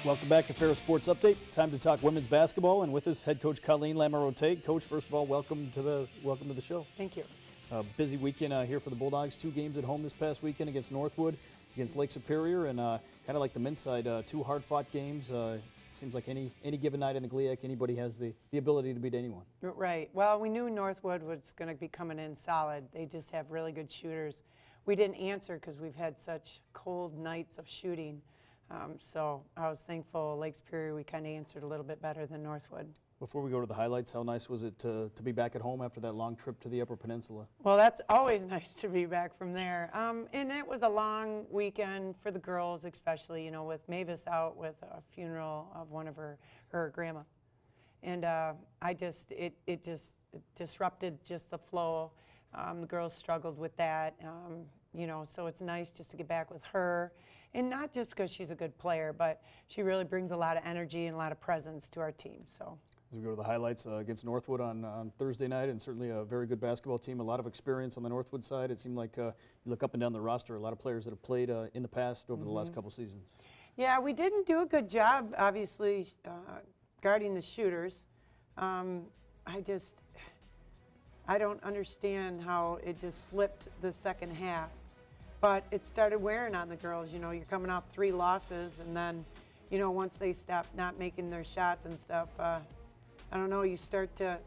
Welcome back to Ferris Sports Update. Time to talk women's basketball, and with us, head coach Colleen Lamoreaux-Tate. Coach, first of all, welcome to the show. Thank you. Busy weekend here for the Bulldogs. 2 games at home this past weekend against Northwood, against Lake Superior, and kind of like the men's side, 2 hard-fought games. Seems like any given night in the GLIAC, anybody has the ability to beat anyone. Right. Well, we knew Northwood was going to be coming in solid. They just have really good shooters. We didn't answer because we've had such cold nights of shooting. So I was thankful Lake Superior, we kind of answered a little bit better than Northwood. Before we go to the highlights, how nice was it to be back at home after that long trip to the Upper Peninsula? Well, that's always nice to be back from there. And it was a long weekend for the girls, especially, you know, with Mavis out with a funeral of one of her grandma. And it just disrupted just the flow. The girls struggled with that, you know, so it's nice just to get back with her. And not just because she's a good player, but she really brings a lot of energy and a lot of presence to our team. So, as we go to the highlights, against Northwood on Thursday night, and certainly a very good basketball team, a lot of experience on the Northwood side. It seemed like you look up and down the roster, a lot of players that have played in the past over the last couple seasons. Yeah, we didn't do a good job, obviously, guarding the shooters. I don't understand how it just slipped the second half. But it started wearing on the girls. You know, you're coming off 3 losses, and then, you know, once they stop not making their shots and stuff, I don't know, you start to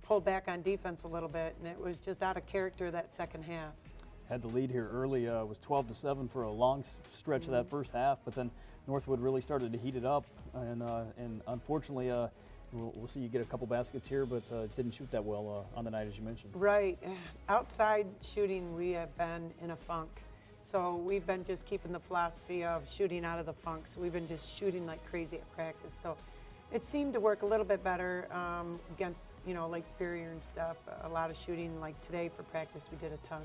pull back on defense a little bit, and it was just out of character that second half. Had the lead here early, was 12-7 for a long stretch of that first half, but then Northwood really started to heat it up, and unfortunately, we'll see you get a couple baskets here, but didn't shoot that well on the night, as you mentioned. Right. Outside shooting, we have been in a funk. So we've been just keeping the philosophy of shooting out of the funk. So we've been just shooting like crazy at practice. So it seemed to work a little bit better against, you know, Lake Superior and stuff. A lot of shooting, like today for practice, we did a ton.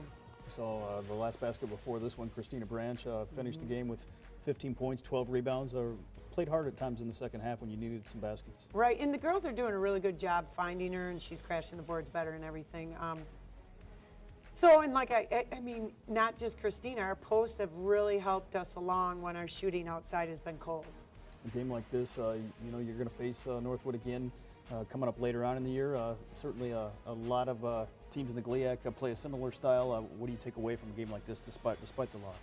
We saw the last basket before this one, Christina Branch finished the game with 15 points, 12 rebounds. Played hard at times in the second half when you needed some baskets. Right, and the girls are doing a really good job finding her, and she's crashing the boards better and everything. And like I mean, not just Christina, our posts have really helped us along when our shooting outside has been cold. A game like this, you know, you're going to face Northwood again coming up later on in the year. Certainly a lot of teams in the GLIAC play a similar style. What do you take away from a game like this despite the loss?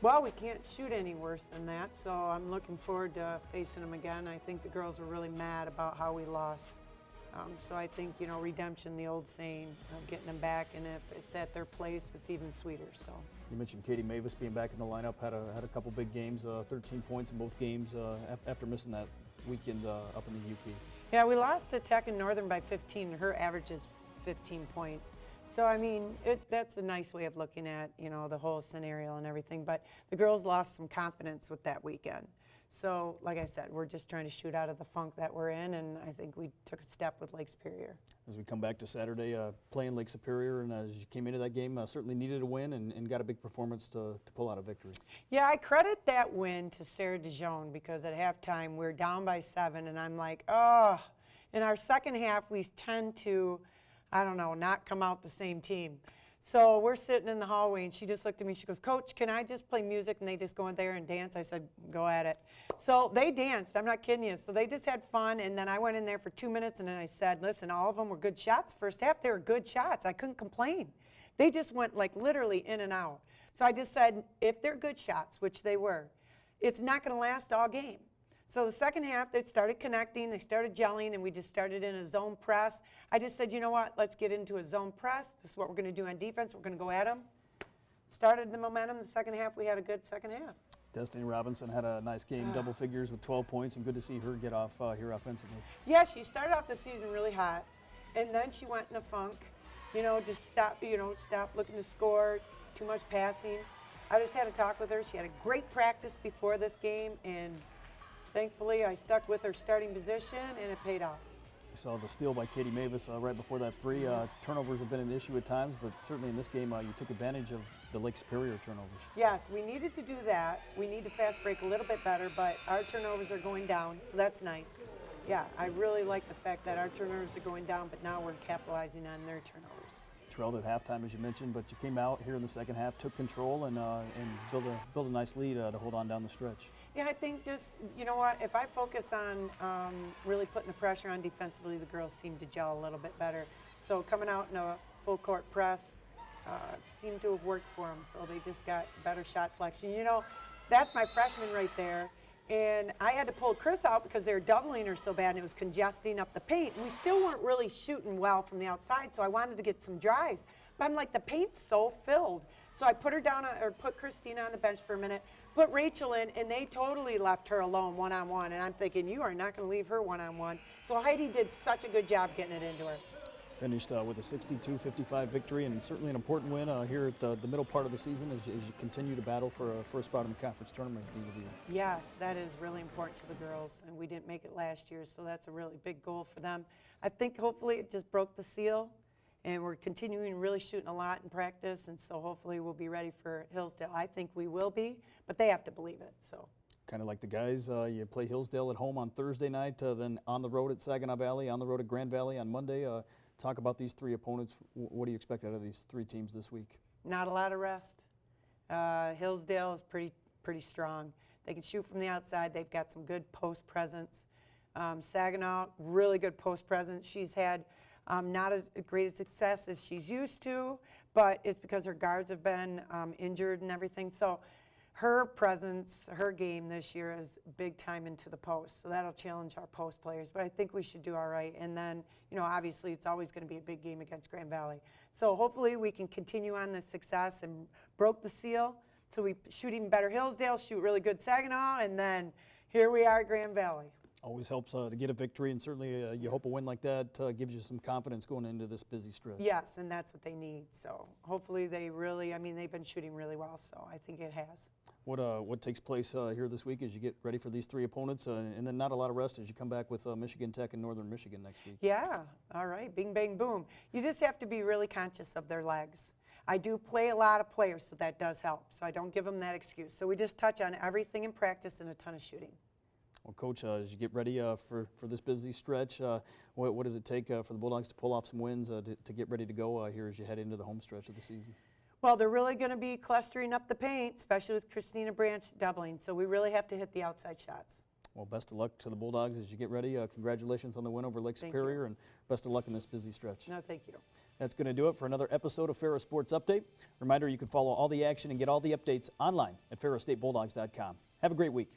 Well, we can't shoot any worse than that, so I'm looking forward to facing them again. I think the girls were really mad about how we lost. So I think, you know, redemption, the old saying, getting them back, and if it's at their place, it's even sweeter. So. You mentioned Katie Mavis being back in the lineup, had a couple big games, 13 points in both games after missing that weekend up in the UP. Yeah, we lost to Tech and Northern by 15. Her average is 15 points. So, I mean, that's a nice way of looking at, you know, the whole scenario and everything. But the girls lost some confidence with that weekend. So, like I said, we're just trying to shoot out of the funk that we're in, and I think we took a step with Lake Superior. As we come back to Saturday, playing Lake Superior, and as you came into that game, certainly needed a win and got a big performance to pull out a victory. Yeah, I credit that win to Sarah DeJean, because at halftime we were down by 7, and I'm like, oh. In our second half, we tend to, I don't know, not come out the same team. So we're sitting in the hallway, and she just looked at me. She goes, Coach, can I just play music? And they just go in there and dance. I said, go at it. So they danced. I'm not kidding you. So they just had fun, and then I went in there for 2 minutes, and then I said, listen, all of them were good shots. First half, they were good shots. I couldn't complain. They just went like literally in and out. So I just said, if they're good shots, which they were, it's not going to last all game. So the second half, they started connecting, they started gelling, and we just started in a zone press. I just said, you know what, let's get into a zone press. This is what we're going to do on defense. We're going to go at them. Started the momentum. The second half, we had a good second half. Destiny Robinson had a nice game, double figures with 12 points, and good to see her get off here offensively. Yeah, she started off the season really hot, and then she went in a funk. You know, just stop looking to score, too much passing. I just had a talk with her. She had a great practice before this game, and thankfully, I stuck with her starting position, and it paid off. You saw the steal by Katie Mavis right before that 3. Turnovers have been an issue at times, but certainly in this game, you took advantage of the Lake Superior turnovers. Yes, we needed to do that. We need to fast break a little bit better, but our turnovers are going down, so that's nice. Yeah, I really like the fact that our turnovers are going down, but now we're capitalizing on their turnovers. trailed at halftime, as you mentioned, but you came out here in the second half, took control, and built a nice lead to hold on down the stretch. Yeah, I think just, you know what, if I focus on really putting the pressure on defensively, the girls seem to gel a little bit better. So coming out in a full court press seemed to have worked for them, so they just got better shot selection. You know, that's my freshman right there. And I had to pull Chris out because they were doubling her so bad and it was congesting up the paint. And we still weren't really shooting well from the outside, so I wanted to get some drives. But I'm like, the paint's so filled. So I put her down, or put Christina on the bench for a minute, put Rachel in, and they totally left her alone one-on-one. And I'm thinking, you are not going to leave her one-on-one. So Heidi did such a good job getting it into her. Finished with a 62-55 victory, and certainly an important win here at the middle part of the season as you continue to battle for a first spot in the conference tournament at the end of the year. Yes, that is really important to the girls, and we didn't make it last year, so that's a really big goal for them. I think hopefully it just broke the seal, and we're continuing really shooting a lot in practice, and so hopefully we'll be ready for Hillsdale. I think we will be, but they have to believe it. So. Kind of like the guys, you play Hillsdale at home on Thursday night, then on the road at Saginaw Valley, on the road at Grand Valley on Monday. Talk about these three opponents. What do you expect out of these three teams this week? Not a lot of rest. Hillsdale is pretty strong. They can shoot from the outside. They've got some good post presence. Saginaw, really good post presence. She's had not as great a success as she's used to, but it's because her guards have been injured and everything. So her presence, her game this year is big time into the post, so that'll challenge our post players, but I think we should do all right. And then, you know, obviously it's always going to be a big game against Grand Valley. So hopefully we can continue on this success and broke the seal, so we shoot even better Hillsdale, shoot really good Saginaw, and then here we are at Grand Valley. Always helps to get a victory, and certainly you hope a win like that gives you some confidence going into this busy stretch. Yes, and that's what they need. So hopefully they really, I mean, they've been shooting really well, so I think it has. What takes place here this week as you get ready for these three opponents, and then not a lot of rest as you come back with Michigan Tech and Northern Michigan next week? Yeah, all right, bing, bang, boom. You just have to be really conscious of their legs. I do play a lot of players, so that does help. So I don't give them that excuse. So we just touch on everything in practice and a ton of shooting. Well, Coach, as you get ready for this busy stretch, what does it take for the Bulldogs to pull off some wins to get ready to go here as you head into the home stretch of the season? Well, they're really going to be clustering up the paint, especially with Christina Branch doubling. So we really have to hit the outside shots. Well, best of luck to the Bulldogs as you get ready. Congratulations on the win over Lake Superior, and best of luck in this busy stretch. No, thank you. That's going to do it for another episode of Ferris Sports Update. Reminder, you can follow all the action and get all the updates online at ferrisstatebulldogs.com. Have a great week.